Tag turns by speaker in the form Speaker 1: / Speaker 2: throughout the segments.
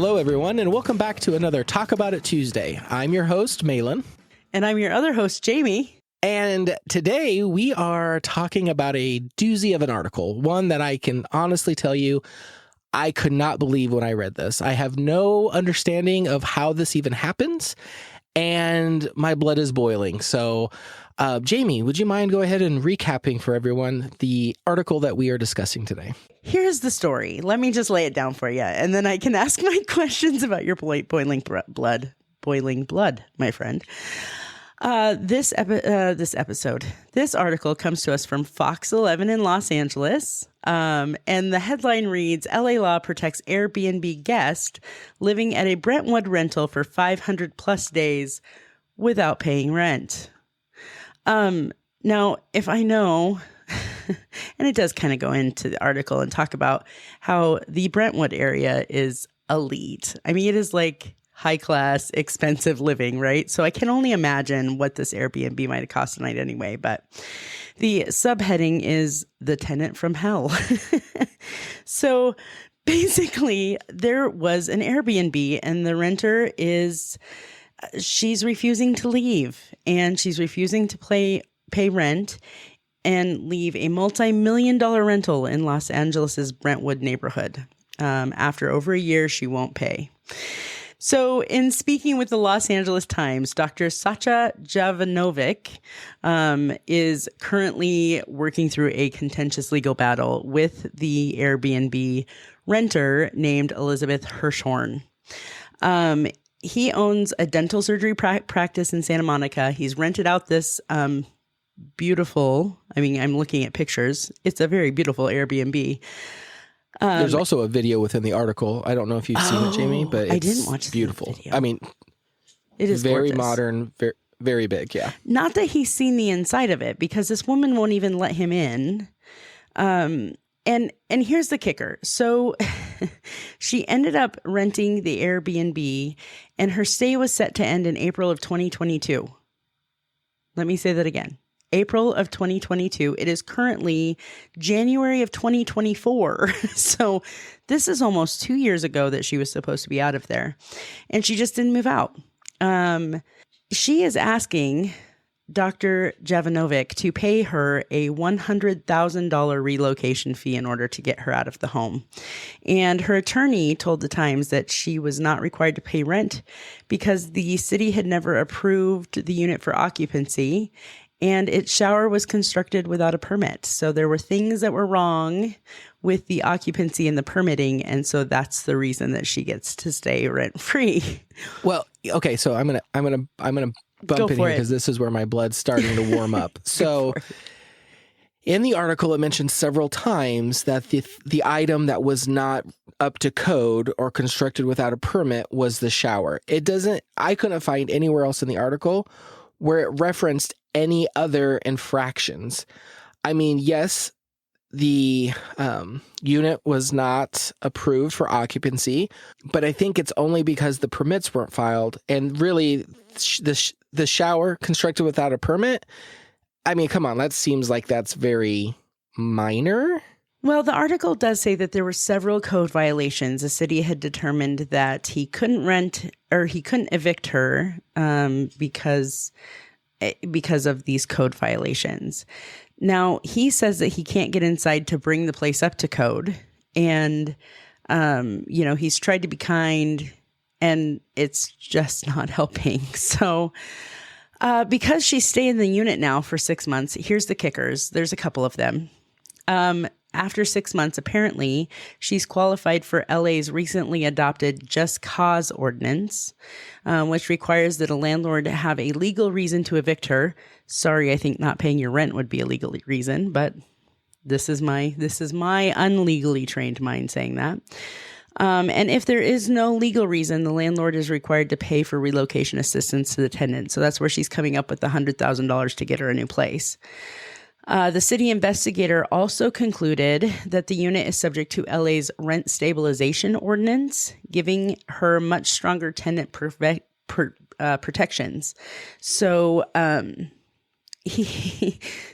Speaker 1: Hello, everyone, and welcome back to another Talk About It Tuesday. I'm your host, Malin.
Speaker 2: And I'm your other host, Jamie.
Speaker 1: And today we are talking about a doozy of an article, one that I can honestly tell you I could not believe when I read this. I have no understanding of how this even happens, and my blood is boiling. So, Jamie, would you mind go ahead and recapping for everyone the article that we are discussing today?
Speaker 2: Here's the story. Let me just lay it down for you, and then I can ask my questions about your boiling blood, my friend. This article comes to us from Fox 11 in Los Angeles, and the headline reads, LA law protects Airbnb guest living at a Brentwood rental for 500 plus days without paying rent. Now, if I know, and it does kind of go into the article and talk about how the Brentwood area is elite. I mean, it is like high class, expensive living, right? So I can only imagine what this Airbnb might have cost tonight anyway. But the subheading is The Tenant from Hell. So basically, there was an Airbnb and the renter she's refusing to leave, and she's refusing to pay rent and leave a multi-million-dollar rental in Los Angeles's Brentwood neighborhood. After over a year, she won't pay. So in speaking with the Los Angeles Times, Dr. Sacha Jovanovic is currently working through a contentious legal battle with the Airbnb renter named Elizabeth Hirschhorn. He owns a dental surgery practice in Santa Monica. He's rented out this beautiful, I'm looking at pictures. It's a very beautiful Airbnb.
Speaker 1: There's also a video within the article. I don't know if you've seen it, Jamie, but it's
Speaker 2: I didn't watch
Speaker 1: beautiful.
Speaker 2: The video.
Speaker 1: It is very
Speaker 2: gorgeous.
Speaker 1: modern, very, very big, yeah.
Speaker 2: Not that he's seen the inside of it, because this woman won't even let him in. And here's the kicker. So she ended up renting the Airbnb, and her stay was set to end in April of 2022. Let me say that again. April of 2022. It is currently January of 2024. So this is almost 2 years ago that she was supposed to be out of there, and she just didn't move out. She is asking Dr. Jovanovic to pay her a $100,000 relocation fee in order to get her out of the home. And her attorney told the Times that she was not required to pay rent because the city had never approved the unit for occupancy, and its shower was constructed without a permit. So there were things that were wrong with the occupancy and the permitting, and so that's the reason that she gets to stay rent free.
Speaker 1: Well, okay, so I'm gonna bump in here because this is where my blood's starting to warm up. So in the article, it mentions several times that the item that was not up to code or constructed without a permit was the shower. I couldn't find anywhere else in the article where it referenced any other infractions. I mean, yes, the unit was not approved for occupancy, but I think it's only because the permits weren't filed. And really, the shower constructed without a permit, I mean, come on, that seems like that's very minor.
Speaker 2: Well, the article does say that there were several code violations. The city had determined that he couldn't evict her because of these code violations. Now, he says that he can't get inside to bring the place up to code. And, he's tried to be kind, and it's just not helping. So because she's staying in the unit now for 6 months, here's the kickers. There's a couple of them. After 6 months, apparently, she's qualified for LA's recently adopted Just Cause ordinance, which requires that a landlord have a legal reason to evict her. Sorry, I think not paying your rent would be a legal reason, but this is my unlegally trained mind saying that. And if there is no legal reason, the landlord is required to pay for relocation assistance to the tenant. So that's where she's coming up with the $100,000 to get her a new place. The city investigator also concluded that the unit is subject to LA's rent stabilization ordinance, giving her much stronger tenant protections. So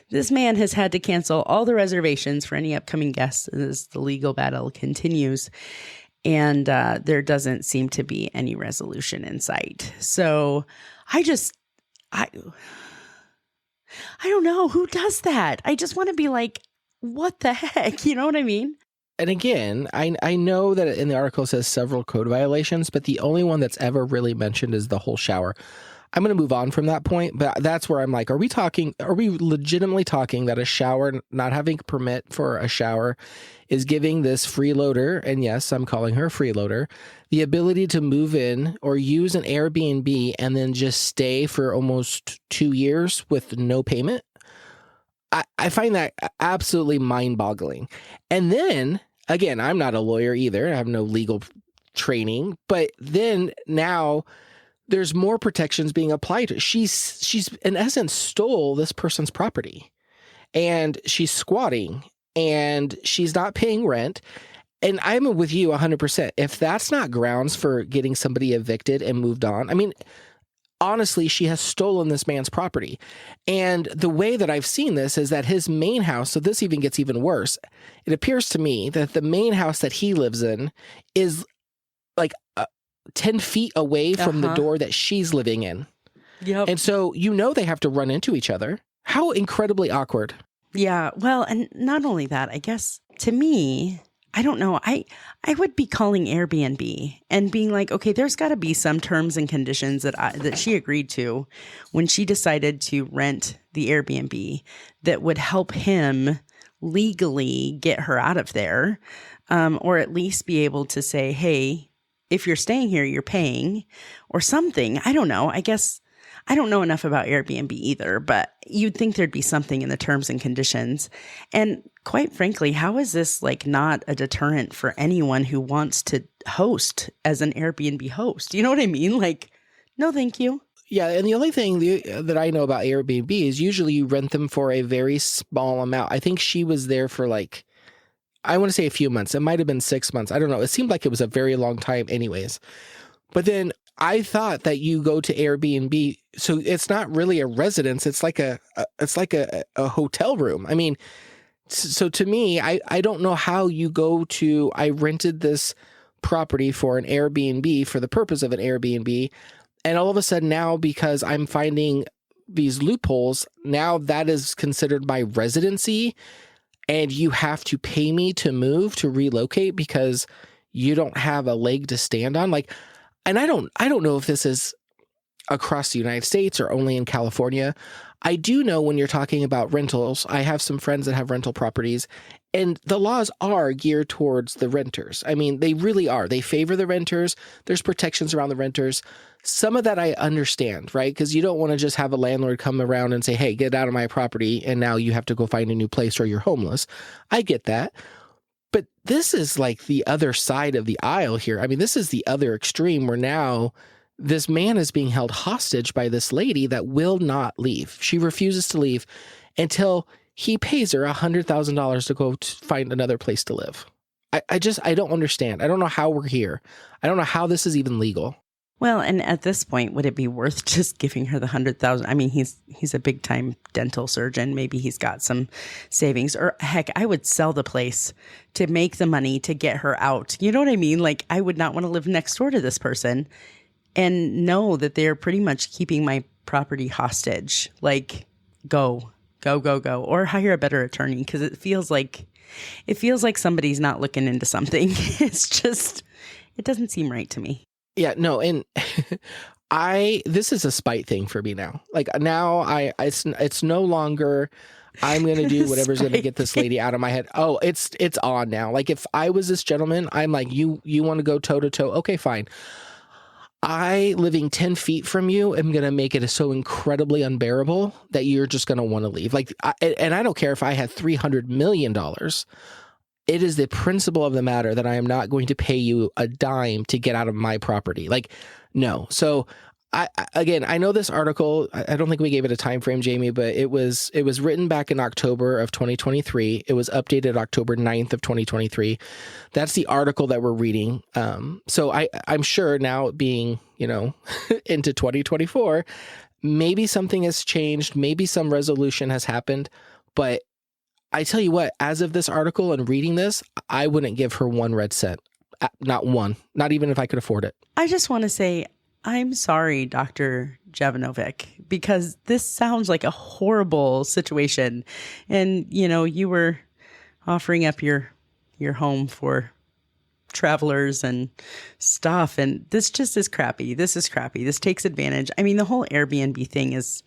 Speaker 2: this man has had to cancel all the reservations for any upcoming guests as the legal battle continues. And there doesn't seem to be any resolution in sight. So I don't know who does that. I just want to be like, what the heck? You know what I mean?
Speaker 1: And again, I know that in the article it says several code violations, but the only one that's ever really mentioned is the whole shower. I'm going to move on from that point, but that's where I'm like, are we legitimately talking that a shower, not having a permit for a shower, is giving this freeloader, and yes, I'm calling her a freeloader, the ability to move in or use an Airbnb and then just stay for almost 2 years with no payment? I find that absolutely mind-boggling. And then, again, I'm not a lawyer either. I have no legal training, but then now there's more protections being applied to. She's in essence stole this person's property, and she's squatting, and she's not paying rent. And I'm with you 100%. If that's not grounds for getting somebody evicted and moved on, I mean, honestly, she has stolen this man's property. And the way that I've seen this is that his main house, so this even gets even worse. It appears to me that the main house that he lives in is like 10 feet away from the door that she's living in.
Speaker 2: Yep.
Speaker 1: And so, they have to run into each other. How incredibly awkward.
Speaker 2: Yeah. Well, and not only that, I guess to me, I don't know. I would be calling Airbnb and being like, okay, there's got to be some terms and conditions that she agreed to when she decided to rent the Airbnb that would help him legally get her out of there, or at least be able to say, hey, if you're staying here, you're paying or something. I don't know. I guess I don't know enough about Airbnb either, but you'd think there'd be something in the terms and conditions. And quite frankly, how is this like not a deterrent for anyone who wants to host as an Airbnb host? You know what I mean? Like, no, thank you.
Speaker 1: Yeah, and the only thing that I know about Airbnb is usually you rent them for a very small amount. I think she was there for I want to say a few months. It might have been 6 months. I don't know. It seemed like it was a very long time anyways. But then I thought that you go to Airbnb, so it's not really a residence. It's like a hotel room. I mean, so to me, I don't know how you go to, I rented this property for an Airbnb for the purpose of an Airbnb. And all of a sudden now, because I'm finding these loopholes, now that is considered my residency. And you have to pay me to move, to relocate because you don't have a leg to stand on. And I don't know if this is across the United States or only in California. I do know when you're talking about rentals, I have some friends that have rental properties, and the laws are geared towards the renters. I mean, they really are. They favor the renters. There's protections around the renters. Some of that I understand, right? Because you don't want to just have a landlord come around and say, hey, get out of my property, and now you have to go find a new place or you're homeless. I get that. But this is like the other side of the aisle here. I mean, this is the other extreme where now this man is being held hostage by this lady that will not leave. She refuses to leave until he pays her $100,000 to go find another place to live. I don't understand. I don't know how we're here. I don't know how this is even legal.
Speaker 2: Well, and at this point, would it be worth just giving her the $100,000? I mean, he's a big time dental surgeon. Maybe he's got some savings, or heck, I would sell the place to make the money to get her out. You know what I mean? Like, I would not want to live next door to this person and know that they're pretty much keeping my property hostage. Like, go, or hire a better attorney, because it feels like somebody's not looking into something. It's just, it doesn't seem right to me.
Speaker 1: Yeah, no, and this is a spite thing for me now. Like now it's no longer I'm going to do whatever's going to get this lady out of my head. Oh, it's on now. Like if I was this gentleman, I'm like, you want to go toe to toe? Okay, fine. I, living 10 feet from you, am going to make it so incredibly unbearable that you're just going to want to leave. Like, and I don't care if I had $300 million. It is the principle of the matter that I am not going to pay you a dime to get out of my property. Like, no. So I know this article, I don't think we gave it a time frame, Jamie, but it was written back in October of 2023. It was updated October 9th of 2023. That's the article that we're reading. So I'm sure now being, into 2024, maybe something has changed. Maybe some resolution has happened, but I tell you what, as of this article and reading this, I wouldn't give her one red cent. Not one. Not even if I could afford it.
Speaker 2: I just want to say, I'm sorry, Dr. Jovanovic, because this sounds like a horrible situation. And, you were offering up your home for travelers and stuff. And this just is crappy. This is crappy. This takes advantage. I mean, the whole Airbnb thing is,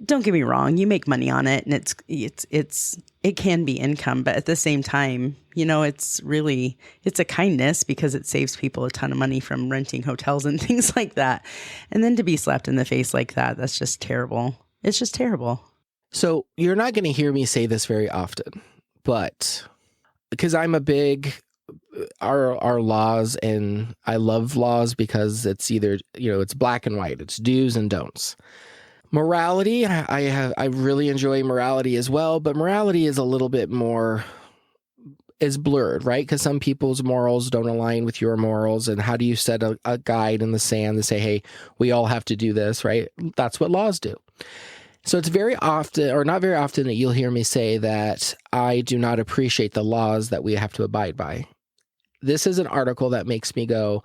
Speaker 2: don't get me wrong, you make money on it and it can be income, but at the same time, it's a kindness because it saves people a ton of money from renting hotels and things like that. And then to be slapped in the face like that, that's just terrible. It's just terrible.
Speaker 1: So you're not going to hear me say this very often, but because I'm a big our laws, and I love laws because it's either, it's black and white, it's do's and don'ts. Morality, I really enjoy morality as well, but morality is a little bit more is blurred, right? Because some people's morals don't align with your morals, and how do you set a guide in the sand to say, hey, we all have to do this, right? That's what laws do. So it's very often, or not very often, that you'll hear me say that I do not appreciate the laws that we have to abide by. This is an article that makes me go,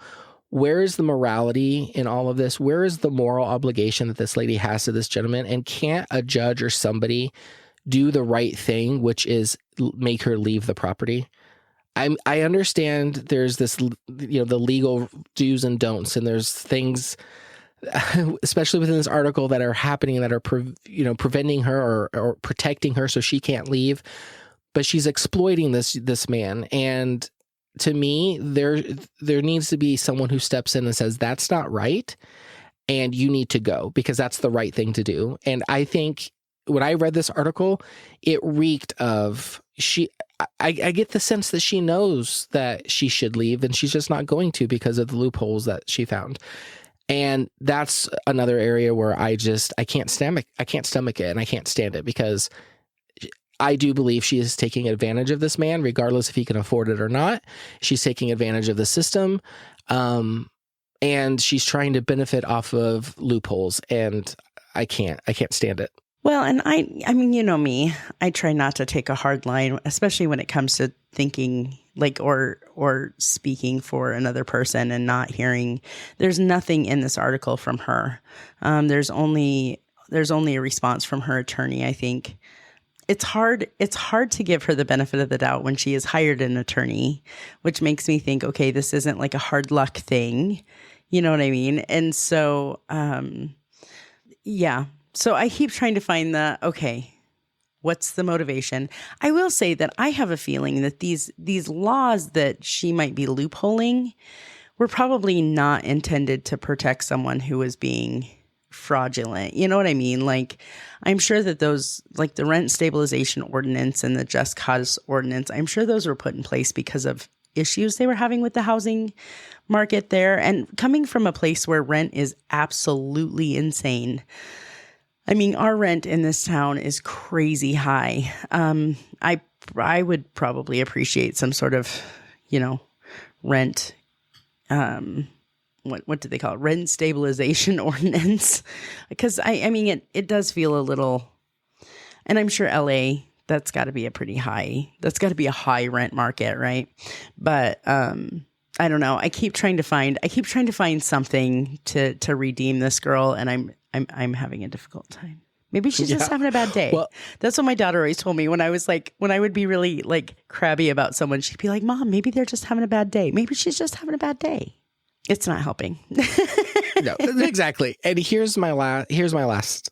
Speaker 1: where is the morality in all of this? Where is the moral obligation that this lady has to this gentleman? And can't a judge or somebody do the right thing, which is make her leave the property? I understand there's this, the legal do's and don'ts, and there's things, especially within this article, that are happening that are, preventing her or protecting her so she can't leave. But she's exploiting this man, and to me, there needs to be someone who steps in and says, that's not right, and you need to go, because that's the right thing to do. And I think when I read this article, it reeked of I get the sense that she knows that she should leave, and she's just not going to because of the loopholes that she found. And that's another area where I can't stomach it, and I can't stand it, because I do believe she is taking advantage of this man, regardless if he can afford it or not. She's taking advantage of the system, and she's trying to benefit off of loopholes, and I can't stand it.
Speaker 2: Well, and I mean, me, I try not to take a hard line, especially when it comes to thinking or speaking for another person and not hearing. There's nothing in this article from her. There's only a response from her attorney, I think. It's hard to give her the benefit of the doubt when she has hired an attorney, which makes me think, okay, this isn't like a hard luck thing. You know what I mean? And so, yeah. So I keep trying to find what's the motivation? I will say that I have a feeling that these laws that she might be loopholing were probably not intended to protect someone who was being fraudulent. You know what I mean? Like, I'm sure that those, like the rent stabilization ordinance and the just cause ordinance, I'm sure those were put in place because of issues they were having with the housing market there. And coming from a place where rent is absolutely insane. I mean, our rent in this town is crazy high. I would probably appreciate some sort of, rent, what do they call it? Rent stabilization ordinance. Because I mean, it does feel a little, and I'm sure LA, that's got to be a high rent market, right? But I don't know. I keep trying to find something to redeem this girl, and I'm having a difficult time. Maybe she's just having a bad day. Well, that's what my daughter always told me when I would be really like crabby about someone. She'd be like, "Mom, maybe they're just having a bad day. Maybe she's just having a bad day." It's not helping.
Speaker 1: No, exactly. And here's my last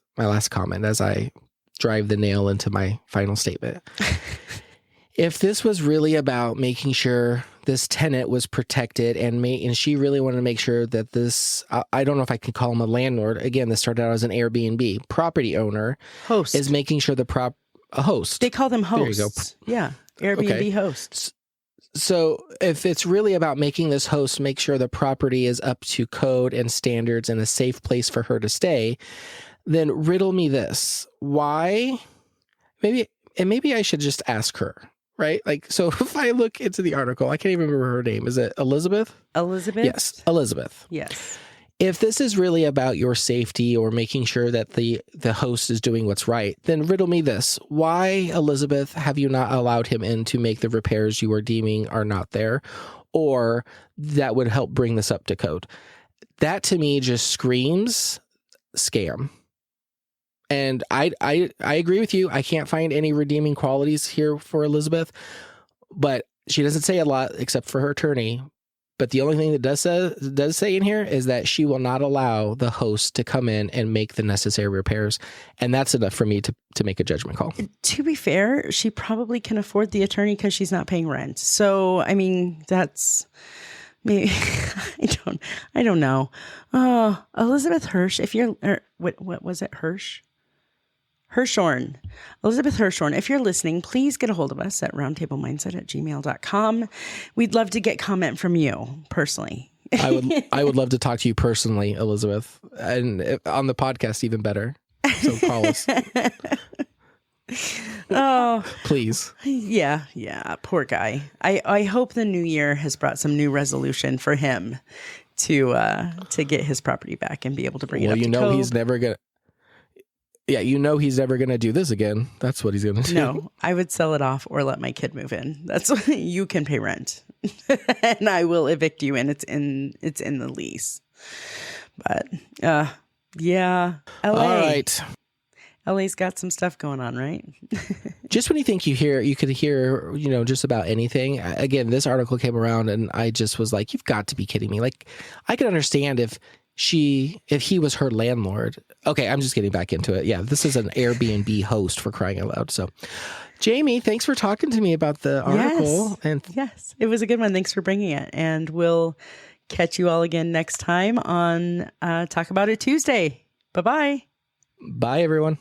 Speaker 1: comment as I drive the nail into my final statement. If this was really about making sure this tenant was protected and she really wanted to make sure that this, I don't know if I can call him a landlord. Again, this started out as an Airbnb property owner.
Speaker 2: Host.
Speaker 1: Is making sure a host.
Speaker 2: They call them hosts.
Speaker 1: There you go.
Speaker 2: Yeah. Airbnb hosts.
Speaker 1: So if it's really about making this host make sure the property is up to code and standards and a safe place for her to stay, then riddle me this. Why? Maybe I should just ask her, right? Like, so if I look into the article, I can't even remember her name. Is it Elizabeth?
Speaker 2: Elizabeth?
Speaker 1: Yes, Elizabeth.
Speaker 2: Yes.
Speaker 1: If this is really about your safety or making sure that the host is doing what's right, then riddle me this. Why, Elizabeth, have you not allowed him in to make the repairs you are deeming are not there? or that would help bring this up to code. That to me just screams scam. And I agree with you. I can't find any redeeming qualities here for Elizabeth, but she doesn't say a lot except for her attorney. But the only thing that does say in here is that she will not allow the host to come in and make the necessary repairs. And that's enough for me to make a judgment call.
Speaker 2: To be fair, she probably can afford the attorney because she's not paying rent. So, I mean, that's maybe, I don't know. Oh, Elizabeth Hirsch, if you're, what was it? Hirschhorn. Elizabeth Hirschhorn, if you're listening, please get a hold of us at roundtablemindset@gmail.com. We'd love to get comment from you personally.
Speaker 1: I would love to talk to you personally, Elizabeth, and on the podcast, even better. So call us.
Speaker 2: Oh,
Speaker 1: please.
Speaker 2: Yeah. Poor guy. I hope the new year has brought some new resolution for him to get his property back and be able to bring it up to code.
Speaker 1: Well, he's never gonna. Yeah, he's never going to do this again. That's what he's going to do.
Speaker 2: No, I would sell it off or let my kid move in. That's what you can pay rent, and I will evict you, and it's in the lease. But yeah, LA.
Speaker 1: All right,
Speaker 2: LA's got some stuff going on, right?
Speaker 1: Just when you think you could hear, just about anything. Again, this article came around, and I just was like, "You've got to be kidding me!" Like, I could understand if he was her landlord. Okay, I'm just getting back into it. Yeah, this is an Airbnb host, for crying out loud. So, Jamie, thanks for talking to me about the article.
Speaker 2: Yes, it was a good one. Thanks for bringing it. And we'll catch you all again next time on Talk About It Tuesday. Bye-bye.
Speaker 1: Bye, everyone.